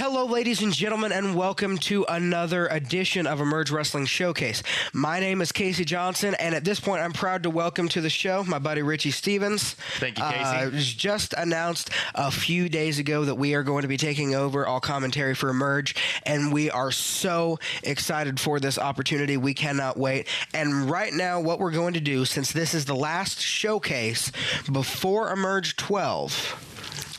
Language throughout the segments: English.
Hello, ladies and gentlemen, and welcome to another edition of Emerge Wrestling Showcase. My name is Casey Johnson, and at this point, I'm proud to welcome to the show my buddy Richey Stevens. Thank you, Casey. It was just announced a few days ago that we are going to be taking over all commentary for Emerge, and we are so excited for this opportunity. We cannot wait. And right now, what we're going to do, since this is the last showcase before EMERGE12,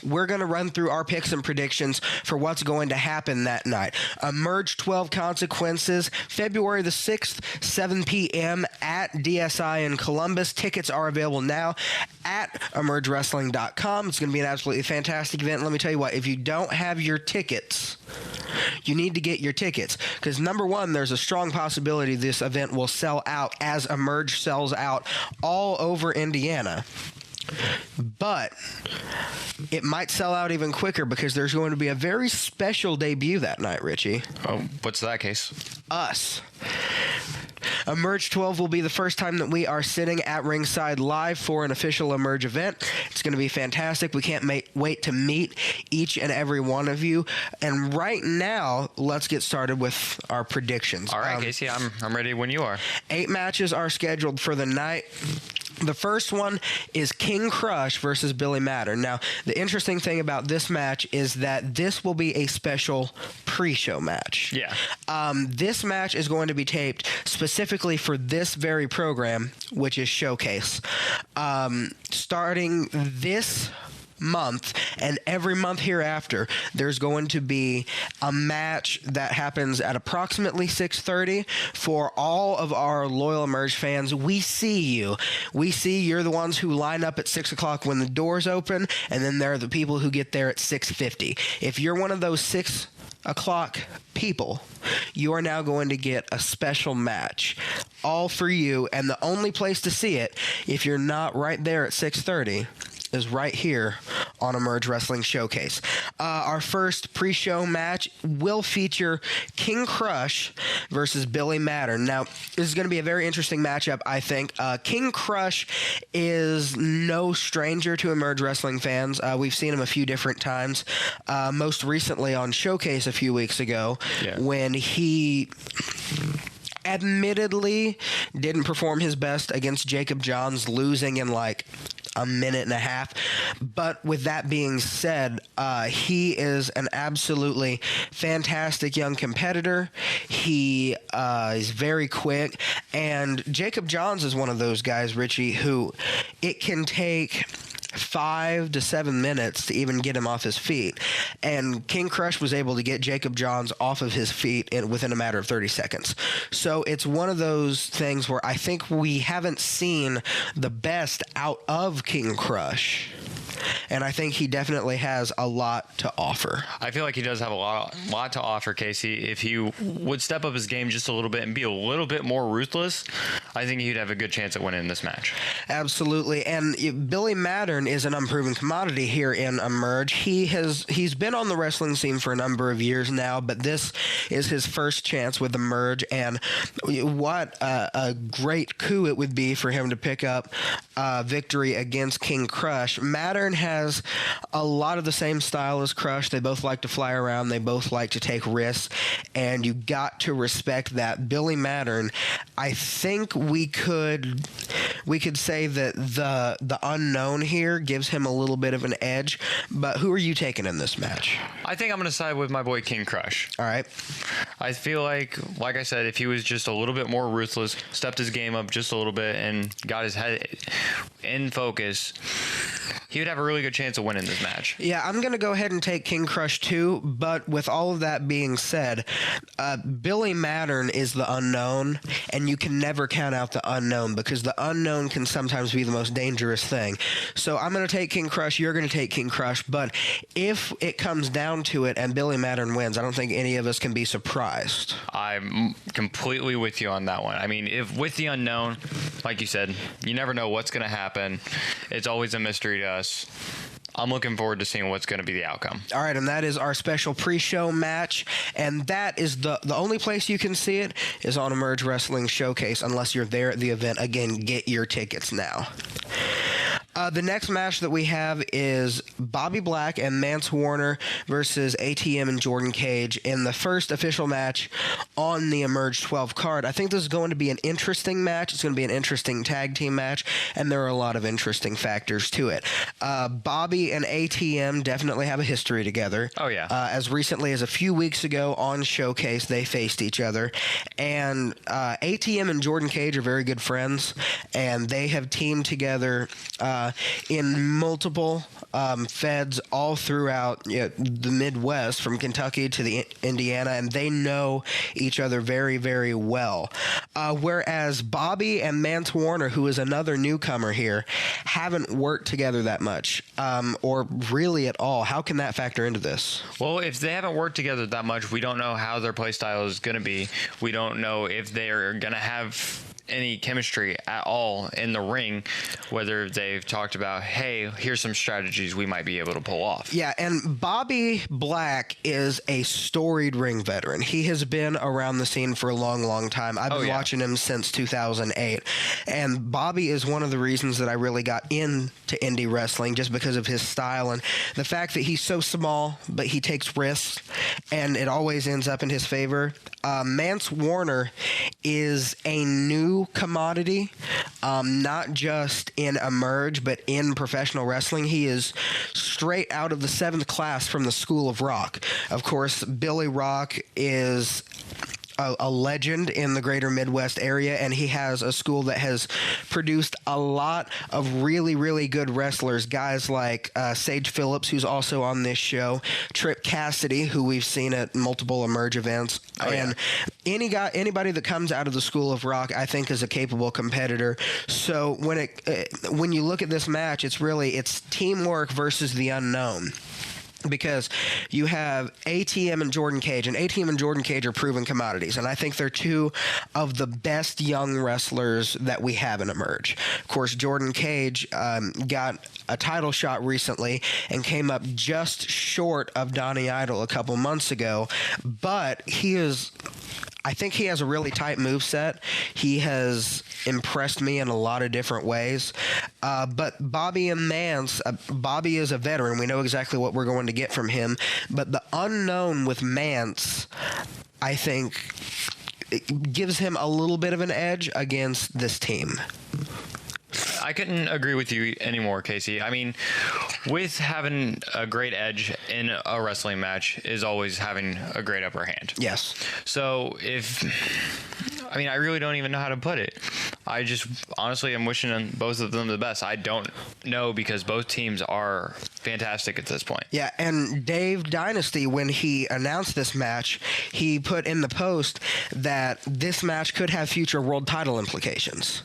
we're going to run through our picks and predictions for what's going to happen that night. EMERGE12 Consequences, February the 6th, 7 p.m. at DSI in Columbus. Tickets are available now at EMERGE12.com. It's going to be an absolutely fantastic event. Let me tell you what, if you don't have your tickets, you need to get your tickets, because number one, there's a strong possibility this event will sell out as Emerge sells out all over Indiana. But it might sell out even quicker because there's going to be a very special debut that night, Richie. Oh, what's that case? Us. EMERGE12 will be the first time that we are sitting at ringside live for an official Emerge event. It's going to be fantastic. We can't wait to meet each and every one of you. And right now, let's get started with our predictions. All right, Casey, I'm ready when you are. 8 matches are scheduled for the night. The first one is King Crush versus Billy Mattern. Now, the interesting thing about this match is that this will be a special pre-show match. Yeah. This match is going to be taped specifically for this very program, which is Showcase. Starting this month and every month hereafter, there's going to be a match that happens at approximately 6:30 for all of our loyal Emerge fans. We see you. We see you're the ones who line up at 6 o'clock when the doors open, and then there are the people who get there at 6:50. If you're one of those 6 o'clock people, you are now going to get a special match all for you, and the only place to see it, if you're not right there at 6:30, is right here on Emerge Wrestling Showcase. Our first pre-show match will feature King Crush versus Billy Mattern. Now, this is going to be a very interesting matchup, I think. King Crush is no stranger to Emerge Wrestling fans. We've seen him a few different times, most recently on Showcase a few weeks ago, when he admittedly didn't perform his best against Jacob Johns, losing in like a minute and a half. But with that being said, he is an absolutely fantastic young competitor. He is very quick, and Jacob Johns is one of those guys, Richie, who it can take 5 to 7 minutes to even get him off his feet. And King Crush was able to get Jacob Johns off of his feet within a matter of 30 seconds. So it's one of those things where I think we haven't seen the best out of King Crush. And I think he definitely has a lot to offer. I feel like he does have a lot to offer, Casey. If he would step up his game just a little bit and be a little bit more ruthless, I think he'd have a good chance at winning this match. Absolutely. And Billy Mattern is an unproven commodity here in Emerge. He's been on the wrestling scene for a number of years now, but this is his first chance with Emerge, and what a great coup it would be for him to pick up victory against King Crush. Mattern has a lot of the same style as Crush. They both like to fly around. They both like to take risks, and you got to respect that. Billy Mattern, I think we could say that the unknown here gives him a little bit of an edge. But who are you taking in this match? I think I'm going to side with my boy King Crush. All right. I feel like I said, if he was just a little bit more ruthless, stepped his game up just a little bit, and got his head in focus, he would have a really good chance of winning this match. Yeah, I'm going to go ahead and take King Crush too, but with all of that being said, Billy Mattern is the unknown, and you can never count out the unknown, because the unknown can sometimes be the most dangerous thing. So I'm going to take King Crush, you're going to take King Crush, but if it comes down to it and Billy Mattern wins, I don't think any of us can be surprised. I'm completely with you on that one. I mean, if with the unknown, like you said, you never know what's going to happen. It's always a mystery to us. I'm looking forward to seeing what's going to be the outcome. All right, and that is our special pre-show match, and that is the only place you can see it is on Emerge Wrestling Showcase, unless you're there at the event. Again, get your tickets now. The next match that we have is Bobby Black and Mance Warner versus ATM and Jordan Cage in the first official match on the EMERGE12 card. I think this is going to be an interesting match. It's going to be an interesting tag team match, and there are a lot of interesting factors to it. Bobby and ATM definitely have a history together. Oh, yeah. As recently as a few weeks ago on Showcase, they faced each other. And ATM and Jordan Cage are very good friends, and they have teamed together in multiple feds all throughout the Midwest, from Kentucky to the Indiana, and they know each other very, very well. Whereas Bobby and Mance Warner, who is another newcomer here, haven't worked together that much, or really at all. How can that factor into this? Well, if they haven't worked together that much, we don't know how their play style is going to be. We don't know if they're going to have any chemistry at all in the ring, whether they've talked about, hey, here's some strategies we might be able to pull off. Yeah, and Bobby Black is a storied ring veteran. He has been around the scene for a long, long time. I've been watching him since 2008, and Bobby is one of the reasons that I really got into indie wrestling, just because of his style and the fact that he's so small, but he takes risks, and it always ends up in his favor. Mance Warner is a new commodity, not just in Emerge, but in professional wrestling. He is straight out of the 7th class from the School of Rock. Of course, Billy Rock is a legend in the greater Midwest area, and he has a school that has produced a lot of really, really good wrestlers. Guys like Sage Phillips, who's also on this show, Trip Cassidy, who we've seen at multiple Emerge events, and anybody that comes out of the School of Rock, I think, is a capable competitor. So when you look at this match, it's teamwork versus the unknown. Because you have ATM and Jordan Cage, and ATM and Jordan Cage are proven commodities, and I think they're two of the best young wrestlers that we have in Emerge. Of course, Jordan Cage got a title shot recently and came up just short of Donnie Idol a couple months ago, but I think he has a really tight moveset. He has impressed me in a lot of different ways. But Bobby and Mance, Bobby is a veteran. We know exactly what we're going to get from him. But the unknown with Mance, I think, it gives him a little bit of an edge against this team. I couldn't agree with you anymore, Casey. I mean, with having a great edge in a wrestling match is always having a great upper hand. Yes. So I really don't even know how to put it. I just honestly am wishing both of them the best. I don't know, because both teams are fantastic at this point. Yeah, and Dave Dynasty, when he announced this match, he put in the post that this match could have future world title implications.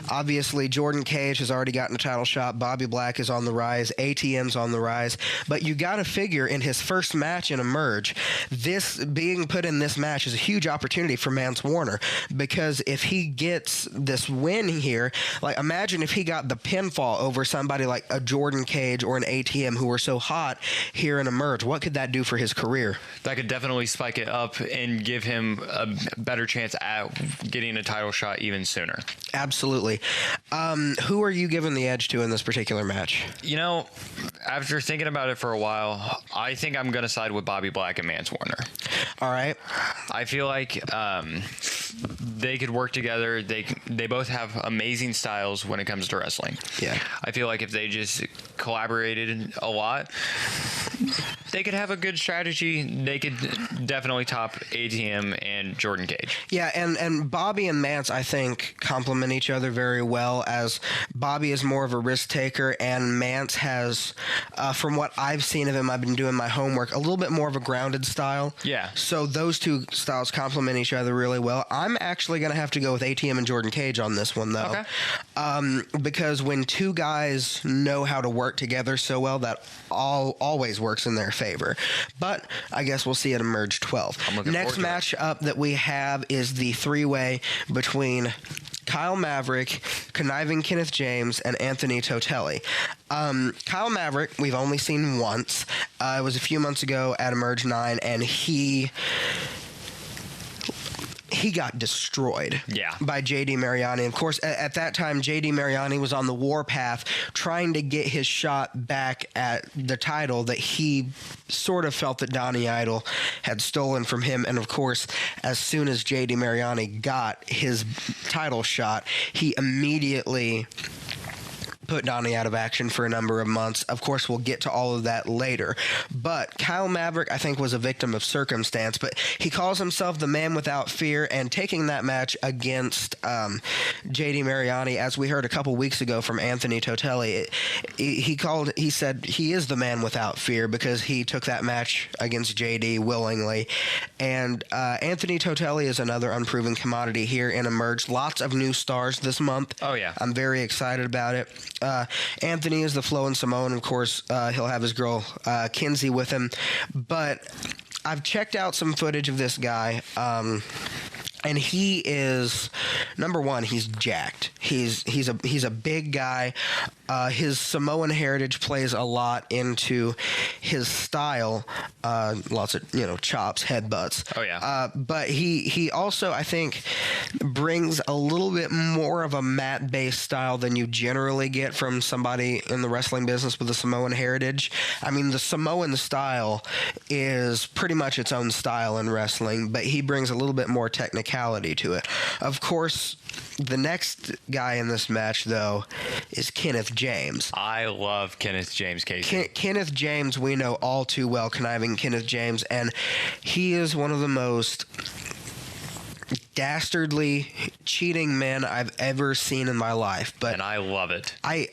Obviously, Jordan Cage has already gotten a title shot. Bobby Black is on the rise. ATM's on the rise. But you got to figure, in his first match in Emerge, this being put in this match is a huge opportunity for Mance Warner, because if he gets this win here, like, imagine if he got the pinfall over somebody like a Jordan Cage or an ATM who were so hot here in Emerge. What could that do for his career? That could definitely spike it up and give him a better chance at getting a title shot even sooner. Absolutely. Who are you giving the edge to in this particular match? After thinking about it for a while, I think I'm going to side with Bobby Black and Mance Warner. All right. I feel like they could work together. They both have amazing styles when it comes to wrestling. Yeah. I feel like if they just collaborated a lot, they could have a good strategy. They could definitely top ATM and Jordan Cage. Yeah, and Bobby and Mance, I think, complement each other very well, as Bobby is more of a risk taker, and Mance has, from what I've seen of him, I've been doing my homework, a little bit more of a grounded style. Yeah. So those two styles complement each other really well. I'm actually going to have to go with ATM and Jordan Cage on this one, though. Okay. Because when two guys know how to work together so well, that always works in their favor. But I guess we'll see at Emerge 12. Next match up that we have is the three-way between Kyle Maverick, Conniving Kenneth James, and Anthony Totelli. Kyle Maverick, we've only seen once. It was a few months ago at Emerge 9, and he he got destroyed Yeah. by JD Mariani. Of course, at that time, JD Mariani was on the warpath trying to get his shot back at the title that he sort of felt that Donnie Idol had stolen from him. And of course, as soon as JD Mariani got his title shot, he immediately put Donnie out of action for a number of months. Of course, we'll get to all of that later. But Kyle Maverick, I think, was a victim of circumstance, but he calls himself the man without fear, and taking that match against JD Mariani, as we heard a couple weeks ago from Anthony Totelli, he said he is the man without fear because he took that match against JD willingly. And Anthony Totelli is another unproven commodity here in Emerge. Lots of new stars this month. Oh, yeah. I'm very excited about it. Anthony is the Flow and Samoan. Of course, he'll have his girl Kinsey with him. But I've checked out some footage of this guy. And he is, number one, he's jacked. He's a big guy. His Samoan heritage plays a lot into his style. Lots of chops, headbutts. Oh yeah. But he also, I think, brings a little bit more of a mat-based style than you generally get from somebody in the wrestling business with a Samoan heritage. I mean, the Samoan style is pretty much its own style in wrestling, but he brings a little bit more technicality to it. Of course, the next guy in this match, though, is Kenneth James. I love Kenneth James, Casey. Kenneth James, we know all too well, conniving Kenneth James, and he is one of the most dastardly cheating men I've ever seen in my life. And I love it. I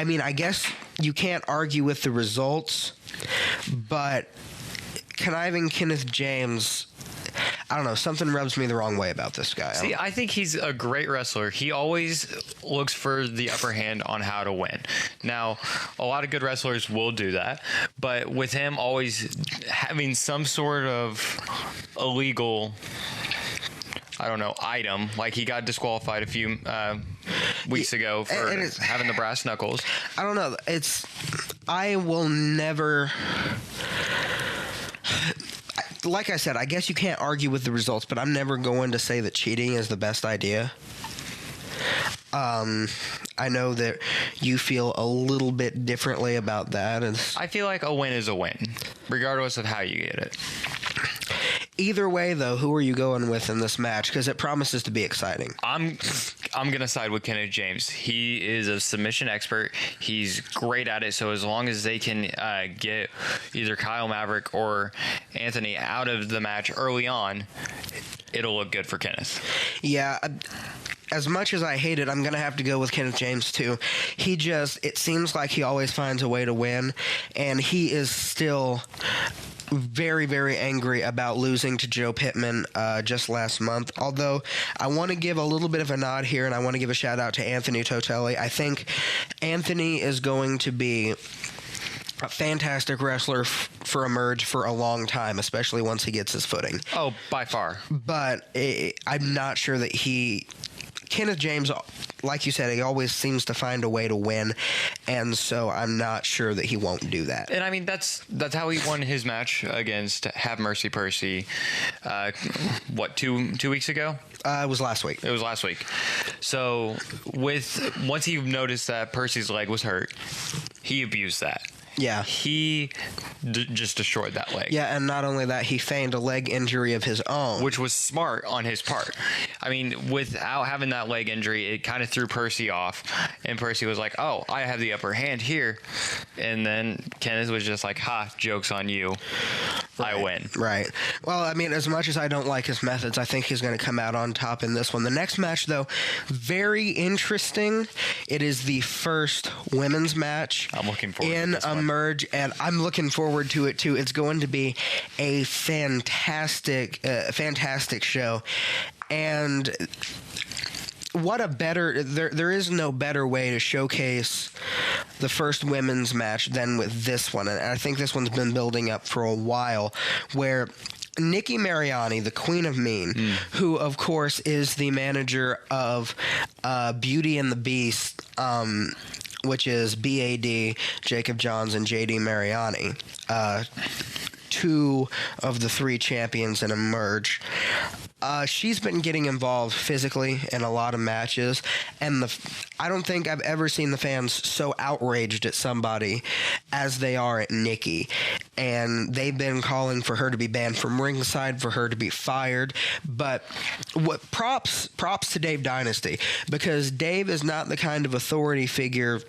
mean, I guess you can't argue with the results, but conniving Kenneth James, I don't know, something rubs me the wrong way about this guy. See, I think he's a great wrestler. He always looks for the upper hand on how to win. Now, a lot of good wrestlers will do that, but with him always having some sort of illegal, I don't know, item, like he got disqualified a few weeks ago for having the brass knuckles. I don't know. I will never... Like I said, I guess you can't argue with the results, but I'm never going to say that cheating is the best idea. I know that you feel a little bit differently about that. I feel like a win is a win, regardless of how you get it. Either way, though, who are you going with in this match? Because it promises to be exciting. I'm going to side with Kenneth James. He is a submission expert. He's great at it. So as long as they can get either Kyle Maverick or Anthony out of the match early on, it'll look good for Kenneth. Yeah. As much as I hate it, I'm going to have to go with Kenneth James, too. It seems like he always finds a way to win, and he is still very, very angry about losing to Joe Pittman just last month. Although I want to give a little bit of a nod here, and I want to give a shout out to Anthony Totelli. I think Anthony is going to be a fantastic wrestler for Emerge for a long time, especially once he gets his footing. Oh, by far. But I'm not sure that Kenneth James, like you said, he always seems to find a way to win, and so I'm not sure that he won't do that. And I mean, that's how he won his match against Have Mercy Percy. What, two weeks ago? It was last week. It was last week. So once he noticed that Percy's leg was hurt, he abused that. Yeah. He just destroyed that leg. Yeah, and not only that, he feigned a leg injury of his own. Which was smart on his part. I mean, without having that leg injury, it kind of threw Percy off. And Percy was like, oh, I have the upper hand here. And then Kenneth was just like, ha, joke's on you. Right. I win. Right. Well, I mean, as much as I don't like his methods, I think he's going to come out on top in this one. The next match, though, very interesting. It is the first women's match. I'm looking forward to this one. Emerge, and I'm looking forward to it too. It's going to be a fantastic show, and what a better there is no better way to showcase the first women's match than with this one, and I think this one's been building up for a while, where Nikki Mariani, the Queen of Mean, who of course is the manager of Beauty and the Beast, which is BAD, Jacob Johns, and JD Mariani, two of the three champions in Emerge. She's been getting involved physically in a lot of matches, and I don't think I've ever seen the fans so outraged at somebody as they are at Nikki. And they've been calling for her to be banned from ringside, for her to be fired. But what props to Dave Dynasty, because Dave is not the kind of authority figure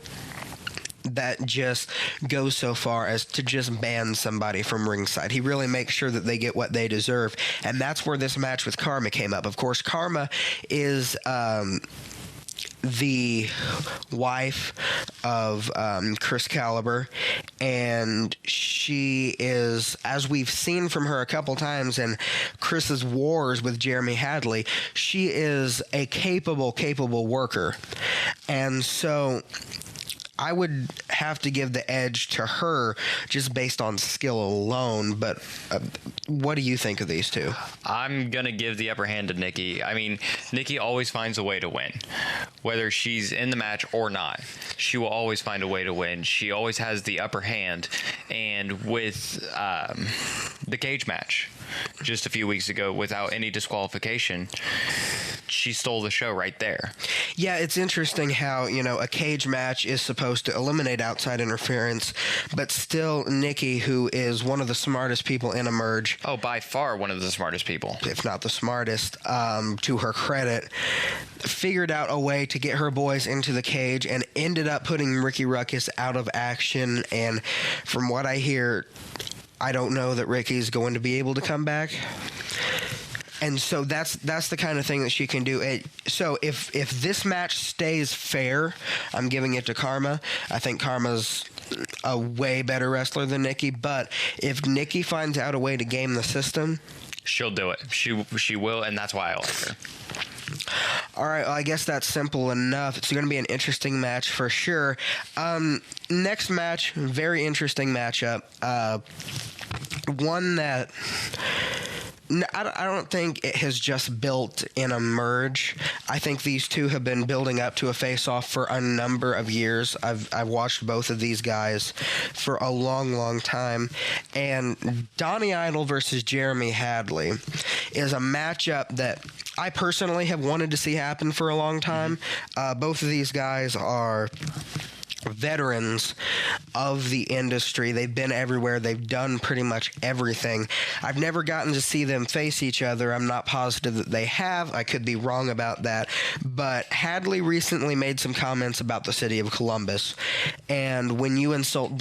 that just goes so far as to just ban somebody from ringside. He really makes sure that they get what they deserve, and that's where this match with Karma came up. Of course, Karma is the wife of Chris Caliber, and she is, as we've seen from her a couple times in Chris's wars with Jeremy Hadley, she is a capable worker. And so I would have to give the edge to her just based on skill alone, but what do you think of these two? I'm going to give the upper hand to Nikki. I mean, Nikki always finds a way to win. Whether she's in the match or not, she will always find a way to win. She always has the upper hand. And with the cage match just a few weeks ago, without any disqualification, she stole the show right there. Yeah, it's interesting how, a cage match is supposed to eliminate outside interference, but still Nikki, who is one of the smartest people in Emerge. Oh, by far one of the smartest people. If not the smartest, to her credit, figured out a way to get her boys into the cage and ended up putting Ricky Ruckus out of action. And from what I hear, I don't know that Ricky's going to be able to come back. And so that's the kind of thing that she can do. So if this match stays fair, I'm giving it to Karma. I think Karma's a way better wrestler than Nikki. But if Nikki finds out a way to game the system, she'll do it. She will, and that's why I like her. All right, well, I guess that's simple enough. It's going to be an interesting match for sure. Next match, very interesting matchup. One that I don't think it has just built in a merge. I think these two have been building up to a face-off for a number of years. I've watched both of these guys for a long time. And Donnie Idol versus Jeremy Hadley is a matchup that I personally have wanted to see happen for a long time. Both of these guys are veterans of the industry. They've been everywhere. They've done pretty much everything. I've never gotten to see them face each other. I'm not positive that they have. I could be wrong about that. But Hadley recently made some comments about the city of Columbus. And when you insult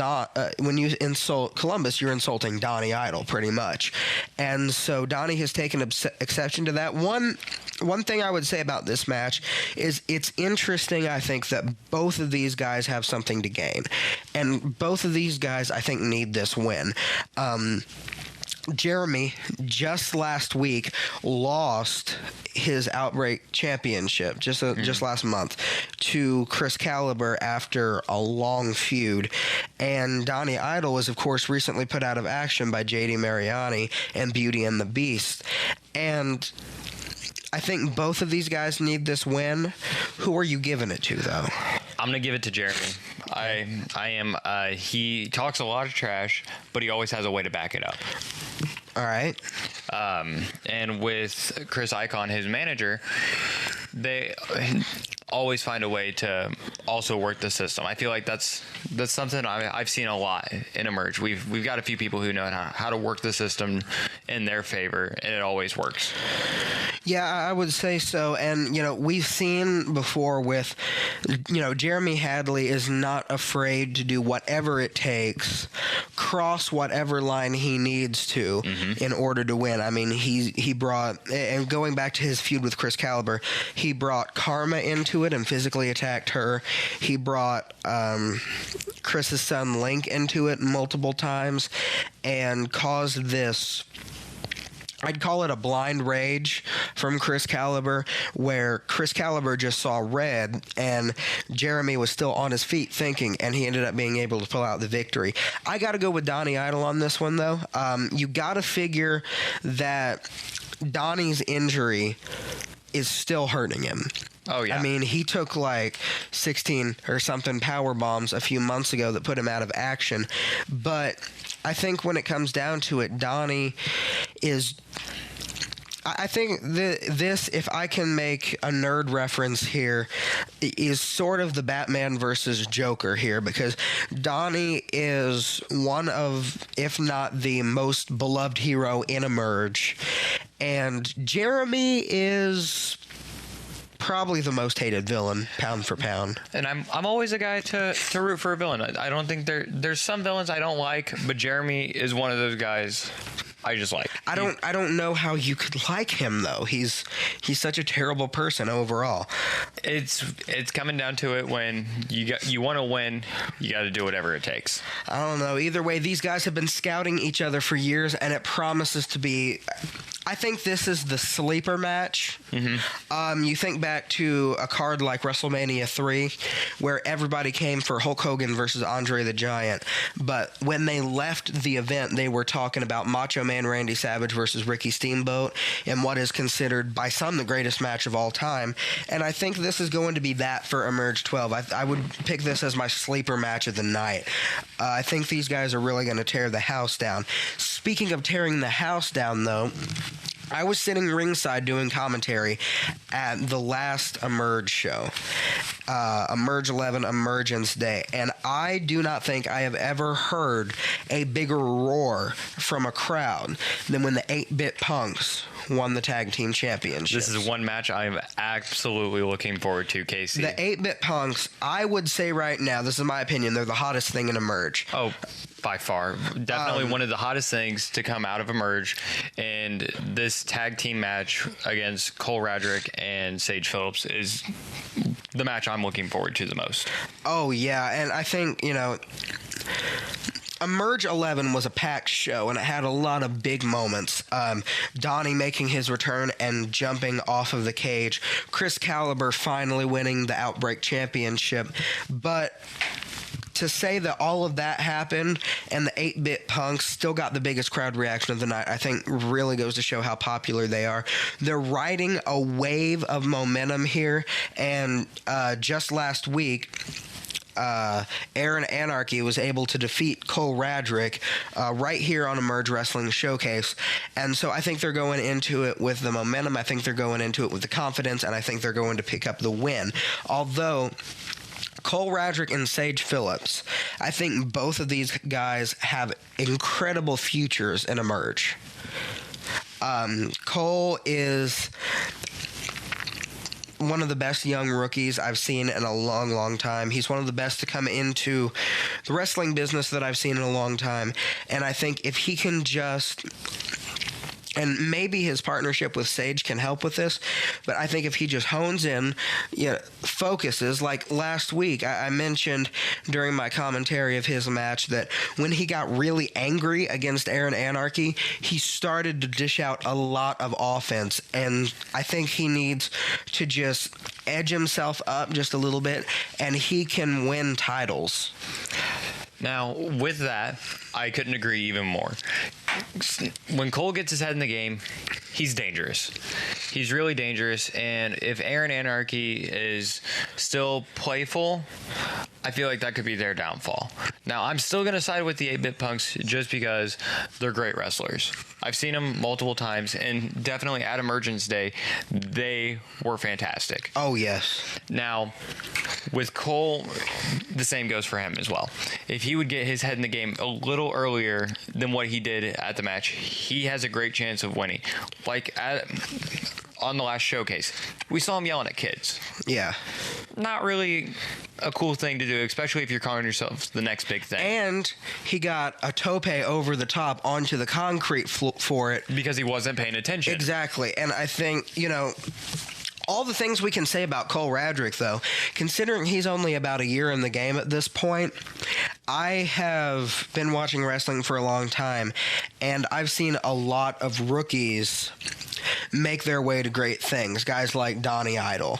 Columbus, you're insulting Donnie Idol pretty much. And so Donnie has taken exception to that. One thing I would say about this match is it's interesting, I think, that both of these guys have something to gain. And both of these guys, I think, need this win. Jeremy, just last week, lost his Outbreak Championship, just last month, to Chris Caliber after a long feud. And Donnie Idol was, of course, recently put out of action by JD Mariani and Beauty and the Beast. And I think both of these guys need this win. Who are you giving it to, though? I'm going to give it to Jeremy. I am. He talks a lot of trash, but he always has a way to back it up. All right. And with Chris Icon, his manager, they always find a way to also work the system. I feel like that's something I've seen a lot in Emerge. We've got a few people who know how to work the system in their favor, and it always works. Yeah, I would say so. And, we've seen before with, Jeremy Hadley is not afraid to do whatever it takes, cross whatever line he needs to in order to win. I mean, he brought, and going back to his feud with Chris Caliber, he brought Karma into it and physically attacked her. He brought Chris's son Link into it multiple times and caused this, I'd call it a blind rage from Chris Caliber, where Chris Caliber just saw red and Jeremy was still on his feet thinking, and he ended up being able to pull out the victory. I got to go with Donnie Idol on this one, though. You got to figure that Donnie's injury is still hurting him. Oh, yeah. I mean, he took like 16 or something power bombs a few months ago that put him out of action. But I think when it comes down to it, Donnie is, I think this, if I can make a nerd reference here, is sort of the Batman versus Joker here, because Donnie is one of, if not the most beloved hero in Emerge, and Jeremy is probably the most hated villain, pound for pound. And I'm always a guy to root for a villain. I don't think there's some villains I don't like, but Jeremy is one of those guys I just like. I don't know how you could like him though. He's such a terrible person overall. It's coming down to it when you want to win, you got to do whatever it takes. I don't know. Either way, these guys have been scouting each other for years, and it promises to be. I think this is the sleeper match. Mm-hmm. You think back to a card like WrestleMania 3, where everybody came for Hulk Hogan versus Andre the Giant, but when they left the event, they were talking about Macho Man Randy Savage versus Ricky Steamboat in what is considered by some the greatest match of all time. And I think this is going to be that for EMERGE12. I would pick this as my sleeper match of the night. I think these guys are really going to tear the house down. Speaking of tearing the house down, though, I was sitting ringside doing commentary at the last Emerge show, EMERGE11 Emergence Day, and I do not think I have ever heard a bigger roar from a crowd than when the 8-Bit Punks won the tag team championship. This is one match I'm absolutely looking forward to, Casey. The 8-Bit Punks, I would say right now, this is my opinion, they're the hottest thing in Emerge. Oh, by far. Definitely one of the hottest things to come out of Emerge. And this tag team match against Cole Radrick and Sage Phillips is the match I'm looking forward to the most. Oh, yeah. And I think, EMERGE11 was a packed show, and it had a lot of big moments. Donnie making his return and jumping off of the cage. Chris Caliber finally winning the Outbreak Championship. But to say that all of that happened and the 8-Bit Punks still got the biggest crowd reaction of the night, I think really goes to show how popular they are. They're riding a wave of momentum here, and just last week, Aaron Anarchy was able to defeat Cole Radrick right here on Emerge Wrestling Showcase. And so I think they're going into it with the momentum. I think they're going into it with the confidence, and I think they're going to pick up the win. Although Cole Radrick and Sage Phillips, I think both of these guys have incredible futures in Emerge. Cole is one of the best young rookies I've seen in a long, long time. He's one of the best to come into the wrestling business that I've seen in a long time. And I think if he can just... And maybe his partnership with Sage can help with this, but I think if he just hones in, focuses, like last week, I mentioned during my commentary of his match that when he got really angry against Aaron Anarchy, he started to dish out a lot of offense, and I think he needs to just edge himself up just a little bit, and he can win titles. Now, with that, I couldn't agree even more. When Cole gets his head in the game, he's dangerous. He's really dangerous, and if Aaron Anarchy is still playful, I feel like that could be their downfall. Now, I'm still going to side with the 8-Bit Punks just because they're great wrestlers. I've seen them multiple times, and definitely at Emergence Day, they were fantastic. Oh, yes. Now, with Cole, the same goes for him as well. If he would get his head in the game a little earlier than what he did at the match, he has a great chance of winning. Like on the last showcase, we saw him yelling at kids. Yeah. Not really a cool thing to do, especially if you're calling yourself the next big thing. And he got a tope over the top onto the concrete for it. Because he wasn't paying attention. Exactly. And I think, all the things we can say about Cole Radrick, though, considering he's only about a year in the game at this point, I have been watching wrestling for a long time, and I've seen a lot of rookies make their way to great things, guys like Donnie Idol.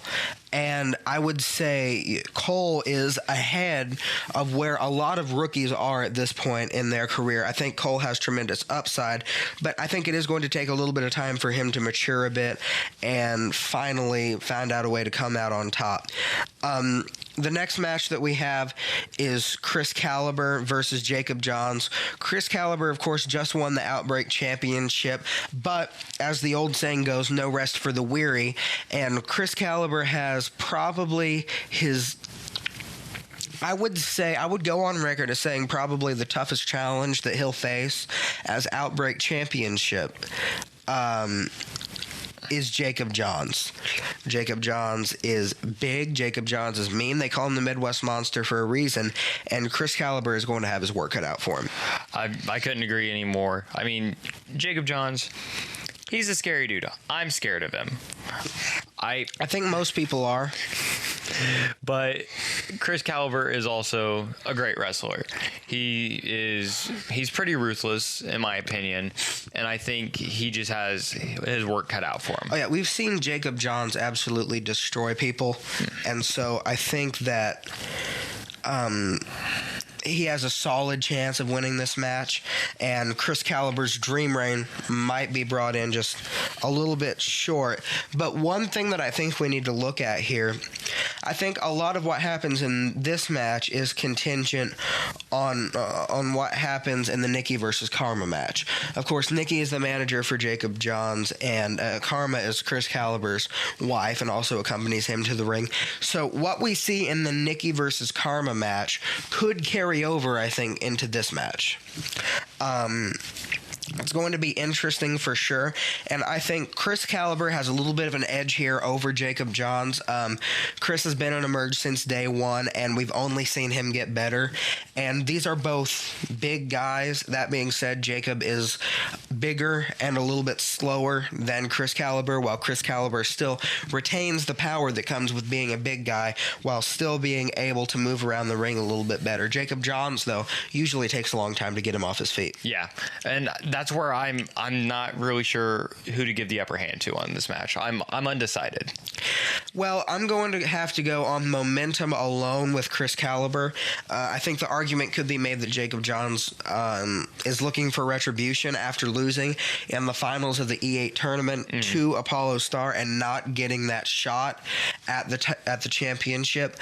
And I would say Cole is ahead of where a lot of rookies are at this point in their career. I think Cole has tremendous upside, but I think it is going to take a little bit of time for him to mature a bit and finally find out a way to come out on top. The next match that we have is Chris Caliber versus Jacob Johns. Chris Caliber, of course, just won the Outbreak Championship, but as the old saying goes, no rest for the weary. And Chris Caliber has probably I would go on record as saying probably the toughest challenge that he'll face as Outbreak Championship. Is Jacob Johns. Jacob Johns is big. Jacob Johns is mean. They call him the Midwest Monster for a reason, and Chris Caliber is going to have his work cut out for him. I couldn't agree anymore. I mean, Jacob Johns, he's a scary dude. I'm scared of him. I think most people are. But Chris Caliber is also a great wrestler. He's pretty ruthless, in my opinion, and I think he just has his work cut out for him. Oh yeah, we've seen Jacob Johns absolutely destroy people, and so I think that he has a solid chance of winning this match, and Chris Caliber's dream reign might be brought in just a little bit short. But one thing that I think we need to look at here, I think a lot of what happens in this match is contingent on what happens in the Nikki versus Karma match. Of course, Nikki is the manager for Jacob Johns, and Karma is Chris Caliber's wife and also accompanies him to the ring. So what we see in the Nikki versus Karma match could carry over, I think, into this match. It's going to be interesting for sure, and I think Chris Caliber has a little bit of an edge here over Jacob Johns. Chris has been in Emerge since day one, and we've only seen him get better, and these are both big guys. That being said, Jacob is bigger and a little bit slower than Chris Caliber, while Chris Caliber still retains the power that comes with being a big guy while still being able to move around the ring a little bit better. Jacob Johns, though, usually takes a long time to get him off his feet. Yeah, and that's where I'm not really sure who to give the upper hand to on this match. I'm undecided. Well, I'm going to have to go on momentum alone with Chris Caliber. I think the argument could be made that Jacob Johns is looking for retribution after losing in the finals of the E8 tournament to Apollo Star and not getting that shot at the championship.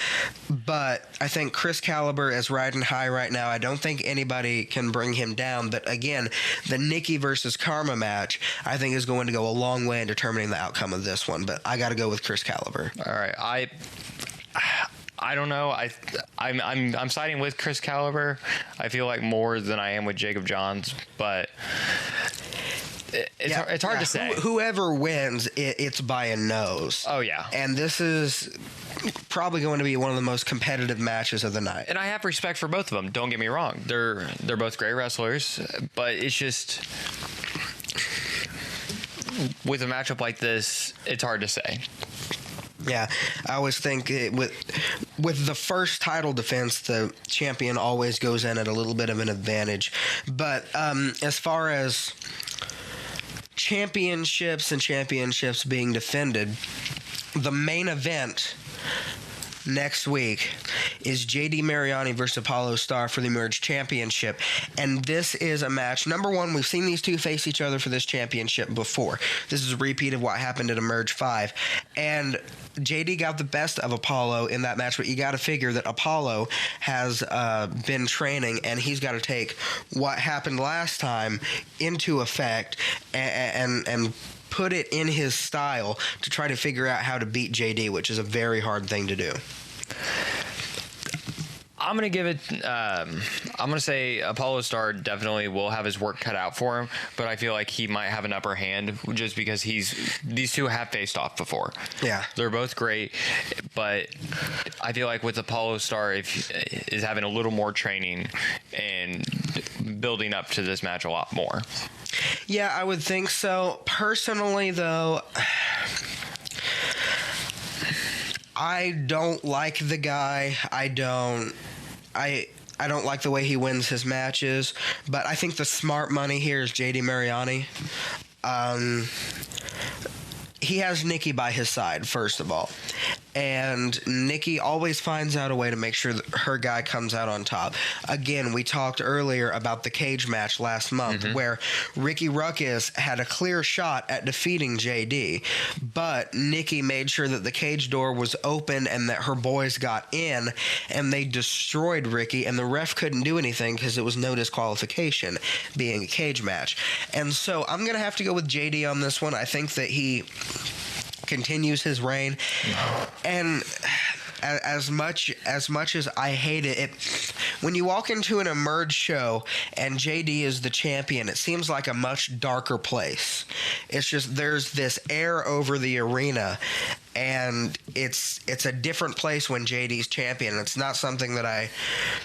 But I think Chris Caliber is riding high right now. I don't think anybody can bring him down. But again, the Nikki versus Karma match, I think, is going to go a long way in determining the outcome of this one. But I got to go with Chris Caliber. All right, I don't know. I'm siding with Chris Caliber. I feel like more than I am with Jacob Johns, but it's hard to say. Whoever wins, it's by a nose. Oh yeah, and this is probably going to be one of the most competitive matches of the night. And I have respect for both of them. Don't get me wrong; they're both great wrestlers, but it's just with a matchup like this, it's hard to say. Yeah, I always think with the first title defense, the champion always goes in at a little bit of an advantage. But as far as championships being defended, the main event next week is JD Mariani versus Apollo Star for the Emerge Championship. And this is a match. Number one, we've seen these two face each other for this championship before. This is a repeat of what happened at Emerge 5. And JD got the best of Apollo in that match, but you got to figure that Apollo has been training, and he's got to take what happened last time into effect and put it in his style to try to figure out how to beat JD, which is a very hard thing to do. I'm going to give it, I'm going to say Apollo Star definitely will have his work cut out for him, but I feel like he might have an upper hand just because these two have faced off before. Yeah. They're both great, but I feel like with Apollo Star, is having a little more training and building up to this match a lot more. Yeah, I would think so. Personally, though, I don't like the guy. I don't like the way he wins his matches, but I think the smart money here is JD Mariani. He has Nikki by his side, first of all. and Nikki always finds out a way to make sure that her guy comes out on top. Again, we talked earlier about the cage match last month where Ricky Ruckus had a clear shot at defeating JD, but Nikki made sure that the cage door was open and that her boys got in, and they destroyed Ricky, and the ref couldn't do anything because it was no disqualification, being a cage match. And so I'm going to have to go with JD on this one. I think that he continues his reign, and as much as I hate it, when you walk into an Emerge show and JD is the champion, it seems like a much darker place. It's just there's this air over the arena, and it's a different place when JD's champion. It's not something that I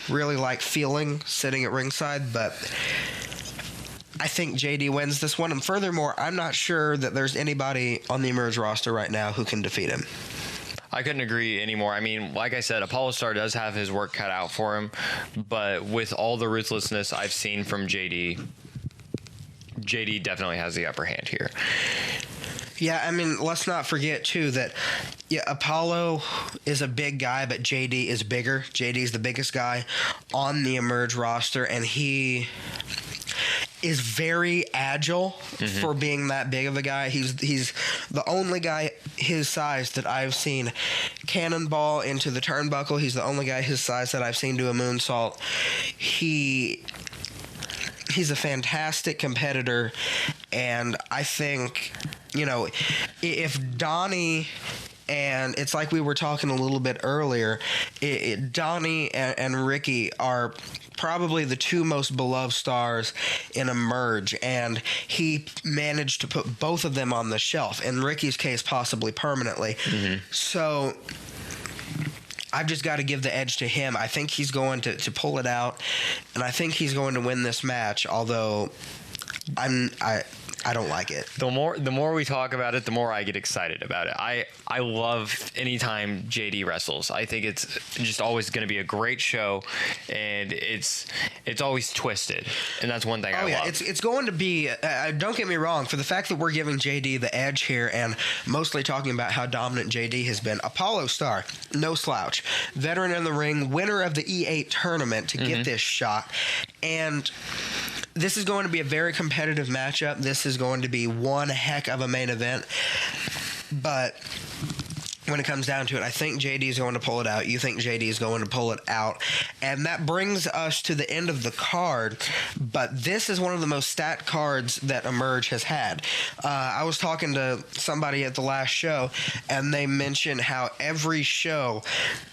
really like feeling sitting at ringside, but I think JD wins this one. And furthermore, I'm not sure that there's anybody on the Emerge roster right now who can defeat him. I couldn't agree anymore. I mean, like I said, Apollo Star does have his work cut out for him, but with all the ruthlessness I've seen from JD definitely has the upper hand here. Yeah, I mean, let's not forget, too, that Apollo is a big guy, but JD is bigger. JD's the biggest guy on the Emerge roster, and he is very agile for being that big of a guy. He's the only guy his size that I've seen cannonball into the turnbuckle. He's the only guy his size that I've seen do a moonsault. He's a fantastic competitor, and I think, if Donnie, and it's like we were talking a little bit earlier, Donnie and Ricky are probably the two most beloved stars in Emerge, and he managed to put both of them on the shelf. In Ricky's case, possibly permanently. So I've just got to give the edge to him. I think he's going to pull it out, and I think he's going to win this match, although I don't like it. The more we talk about it, the more I get excited about it. I love anytime JD wrestles. I think it's just always going to be a great show, and it's always twisted, and that's one thing I love. It's going to be. Don't get me wrong. For the fact that we're giving JD the edge here, and mostly talking about how dominant JD has been, Apollo Star, no slouch, veteran in the ring, winner of the E8 tournament to get this shot, and this is going to be a very competitive matchup. This is going to be one heck of a main event. But when it comes down to it, I think JD is going to pull it out. You think JD is going to pull it out. And that brings us to the end of the card. But this is one of the most stacked cards that Emerge has had. I was talking to somebody at the last show, and they mentioned how every show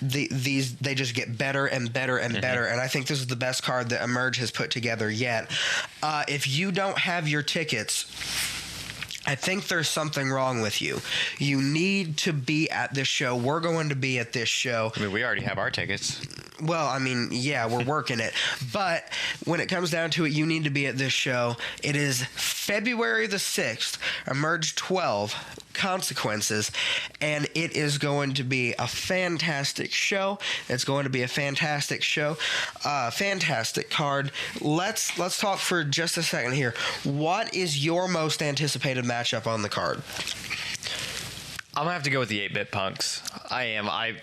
they just get better and better and better. And I think this is the best card that Emerge has put together yet. If you don't have your tickets, I think there's something wrong with you. You need to be at this show. We're going to be at this show. I mean, we already have our tickets. Well, I mean, yeah, we're working it. But when it comes down to it, you need to be at this show. It is February the 6th, EMERGE12 Consequences, and it is going to be a fantastic show. It's going to be a fantastic show. Fantastic card. Let's talk for just a second here. What is your most anticipated matchup on the card? I'm gonna have to go with the 8-bit punks. I am. I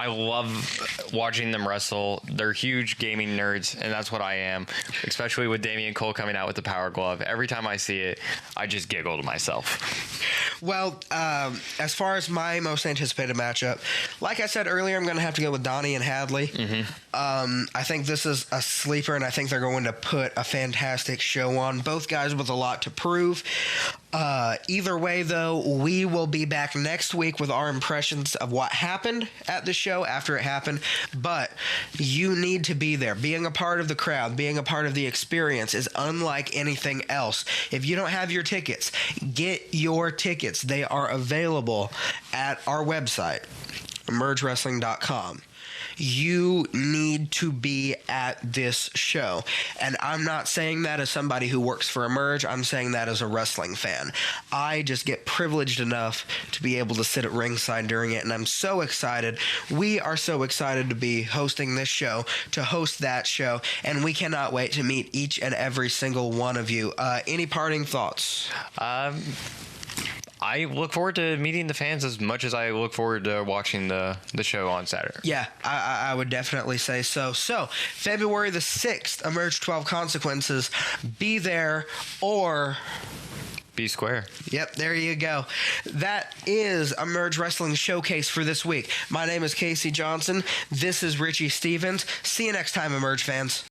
love watching them wrestle. They're huge gaming nerds, and that's what I am. Especially with Damian Cole coming out with the Power Glove. Every time I see it, I just giggle to myself. Well, as far as my most anticipated matchup, like I said earlier, I'm going to have to go with Donnie and Hadley. I think this is a sleeper, and I think they're going to put a fantastic show on. Both guys with a lot to prove. Either way, though, we will be back next week with our impressions of what happened at the show after it happened. But you need to be there. Being a part of the crowd, being a part of the experience is unlike anything else. If you don't have your tickets, get your tickets. They are available at our website, EMERGEwrestling.com. You need to be at this show. And I'm not saying that as somebody who works for Emerge. I'm saying that as a wrestling fan. I just get privileged enough to be able to sit at ringside during it, and I'm so excited. We are so excited to be hosting this show, to host that show, and we cannot wait to meet each and every single one of you. Any parting thoughts? I look forward to meeting the fans as much as I look forward to watching the show on Saturday. Yeah, I would definitely say so. So, February the 6th, EMERGE12 Consequences. Be there or... Be square. Yep, there you go. That is Emerge Wrestling Showcase for this week. My name is Casey Johnson. This is Richie Stevens. See you next time, Emerge fans.